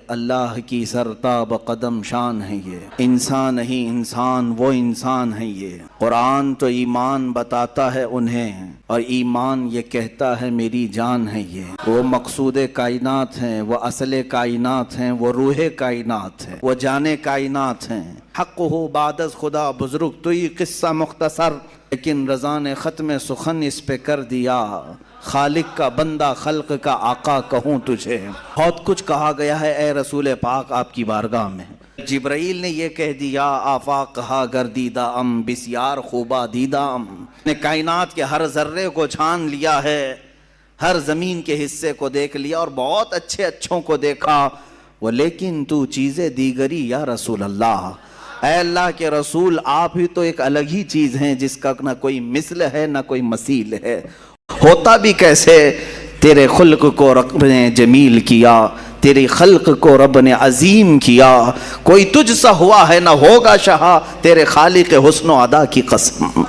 اللہ کی سرتاب قدم شان ہے یہ، انسان نہیں انسان وہ انسان ہے یہ۔ قرآن تو ایمان بتاتا ہے انہیں، اور ایمان یہ کہتا ہے میری جان ہے یہ۔ وہ مقصود کائنات ہیں، وہ اصل کائنات ہیں، وہ روح کائنات ہیں، وہ جان کائنات ہیں۔ حق ہو بعد از خدا بزرگ تو یہ قصہ مختصر، لیکن رضا نے ختم سخن اس پہ کر دیا۔ خالق کا بندہ خلق کا آقا کہوں تجھے، بہت کچھ کہا گیا ہے اے رسول پاک آپ کی بارگاہ میں۔ جبرائیل نے یہ کہہ دیا آفاق کہا گردیدہ ام بسیار خوبہ دیدہ ام، نے کائنات کے ہر ذرے کو چھان لیا ہے، ہر زمین کے حصے کو دیکھ لیا اور بہت اچھے اچھوں کو دیکھا۔ وہ لیکن تو چیزیں دیگری یا رسول اللہ، اے اللہ کے رسول آپ ہی تو ایک الگ ہی چیز ہیں جس کا نہ کوئی مثل ہے نہ کوئی مثیل ہے۔ ہوتا بھی کیسے تیرے خلق کو رب نے جمیل کیا، تیری خلق کو رب نے عظیم کیا، کوئی تجھ سا ہوا ہے نہ ہوگا شہا تیرے خالق حسن و ادا کی قسم،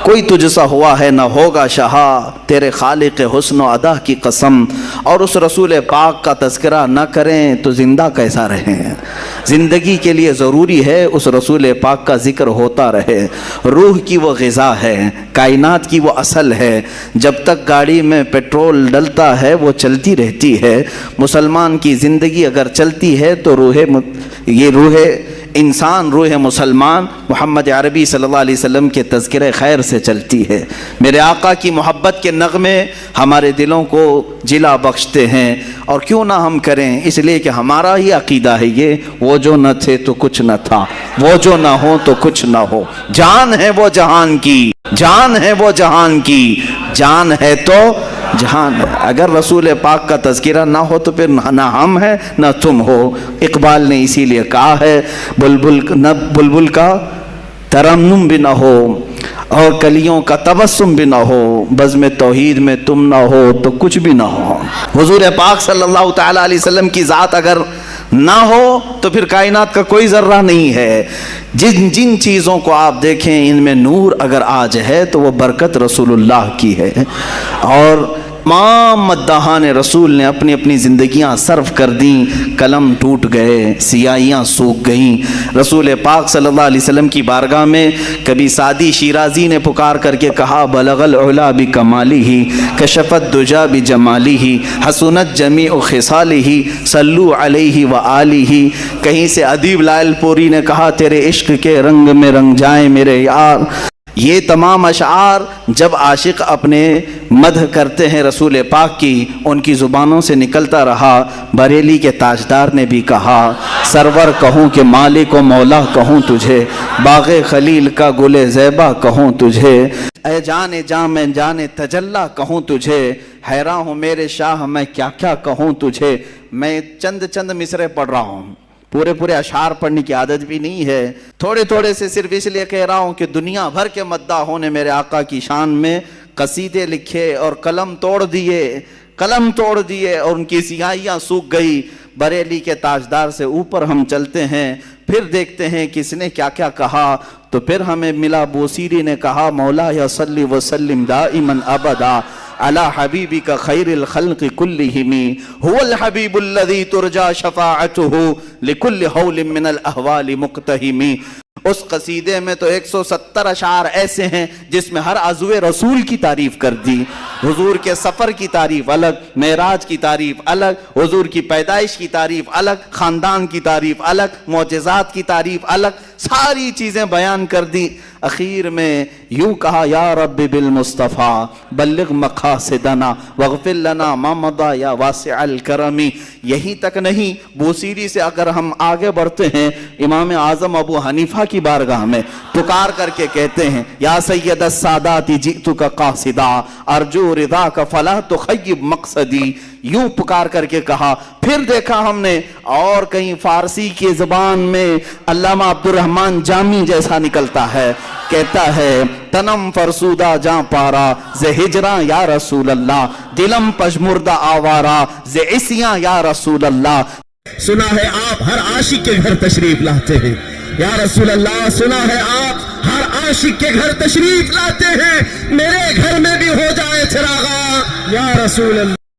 کوئی تجھ سا ہوا ہے نہ ہوگا شہا تیرے خالق حسن و ادا کی قسم۔ اور اس رسول پاک کا تذکرہ نہ کریں تو زندہ کیسا رہیں؟ زندگی کے لیے ضروری ہے اس رسول پاک کا ذکر ہوتا رہے۔ روح کی وہ غذا ہے، کائنات کی وہ اصل ہے، جب تک گاڑی میں پیٹرول ڈلتا ہے وہ چلتی رہتی ہے۔ مسلمان کی زندگی اگر چلتی ہے تو یہ روح انسان، روح مسلمان محمد عربی صلی اللہ علیہ وسلم کے تذکرہ خیر سے چلتی ہے۔ میرے آقا کی محبت کے نغمے ہمارے دلوں کو جلا بخشتے ہیں، اور کیوں نہ ہم کریں، اس لیے کہ ہمارا ہی عقیدہ ہے یہ، وہ جو نہ تھے تو کچھ نہ تھا، وہ جو نہ ہو تو کچھ نہ ہو، جان ہے وہ جہان کی، جان ہے وہ جہان کی، جان ہے تو جہان ہے۔ اگر رسول پاک کا تذکرہ نہ ہو تو پھر نہ ہم ہیں نہ تم ہو۔ اقبال نے اسی لیے کہا ہے بلبل کا ترنم بھی نہ ہو اور کلیوں کا تبسم بھی نہ ہو، بزم توحید میں تم نہ ہو تو کچھ بھی نہ ہو۔ حضور پاک صلی اللہ تعالی علیہ وسلم کی ذات اگر نہ ہو تو پھر کائنات کا کوئی ذرہ نہیں ہے۔ جن چیزوں کو آپ دیکھیں ان میں نور اگر آج ہے تو وہ برکت رسول اللہ کی ہے۔ اور تمام مداحان رسول نے اپنی اپنی زندگیاں صرف کر دیں، قلم ٹوٹ گئے، سیاہیاں سوکھ گئیں۔ رسول پاک صلی اللہ علیہ وسلم کی بارگاہ میں کبھی سعدی شیرازی نے پکار کر کے کہا بلغ العلا بکمالہ کشف الدجا بجمالہ حسنت جمیع خصالہ صلو علیہ وآلہ۔ کہیں سے ادیب لائل پوری نے کہا تیرے عشق کے رنگ میں رنگ جائیں میرے یار۔ یہ تمام اشعار جب عاشق اپنے مدح کرتے ہیں رسول پاک کی، ان کی زبانوں سے نکلتا رہا۔ بریلی کے تاجدار نے بھی کہا سرور کہوں کہ مالک و مولا کہوں تجھے، باغ خلیل کا گل زیبا کہوں تجھے، اے جان جان میں جان تجلا کہوں تجھے، حیران ہوں میرے شاہ میں کیا کیا کہوں تجھے۔ میں چند مصرے پڑھ رہا ہوں، پورے اشعار پڑھنے کی عادت بھی نہیں ہے، تھوڑے سے صرف اس لیے کہہ رہا ہوں کہ دنیا بھر کے مداحوں نے میرے آقا کی شان میں قصیدے لکھے اور قلم توڑ دیے اور ان کی سیاہیاں سوکھ گئی۔ بریلی کے تاجدار سے اوپر ہم چلتے ہیں، پھر دیکھتے ہیں کس نے کیا کیا کہا، تو پھر ہمیں ملا بوسیری نے کہا مولا یا صلی وسلم دائما ابدا علی حبیبک خیر الخلق کلہم هو الحبیب الذی ترجا شفاعته لکل حول من الاحوال مقتہم۔ اس قصیدے میں تو 170 اشعار ایسے ہیں جس میں ہر عضو رسول کی تعریف کر دی۔ حضور کے سفر کی تعریف الگ، معراج کی تعریف الگ، حضور کی پیدائش کی تعریف الگ، خاندان کی تعریف الگ، معجزات کی تعریف الگ، ساری چیزیں بیان کر دی۔ اخیر میں یوں کہا یا رب بالمصطفیٰ بلغ مقاصدنا واغفر لنا ما مضى یا واسع الکرم۔ یہی تک نہیں، بوسیری سے اگر ہم آگے بڑھتے ہیں، امام اعظم ابو حنیفہ کی بارگاہ میں پکار کر کے کہتے ہیں یا سید السادات جئتک قاصدا ارجو رضاک فلا تخیب مقصدی۔ یوں پکار کر کے کہا۔ پھر دیکھا ہم نے اور کہیں فارسی کی زبان میں علامہ عبد الرحمن جامی جیسا نکلتا ہے، کہتا ہے تنم فرسودہ جاں پارا زِ ہجراں یا رسول اللہ، دلم پشمردہ آوارا زِ عصیاں یا رسول اللہ۔ سنا ہے آپ ہر عاشق کے گھر تشریف لاتے ہیں یا رسول اللہ، سنا ہے آپ ہر عاشق کے گھر تشریف لاتے ہیں، میرے گھر میں بھی ہو جائے چراغاں یا رسول اللہ۔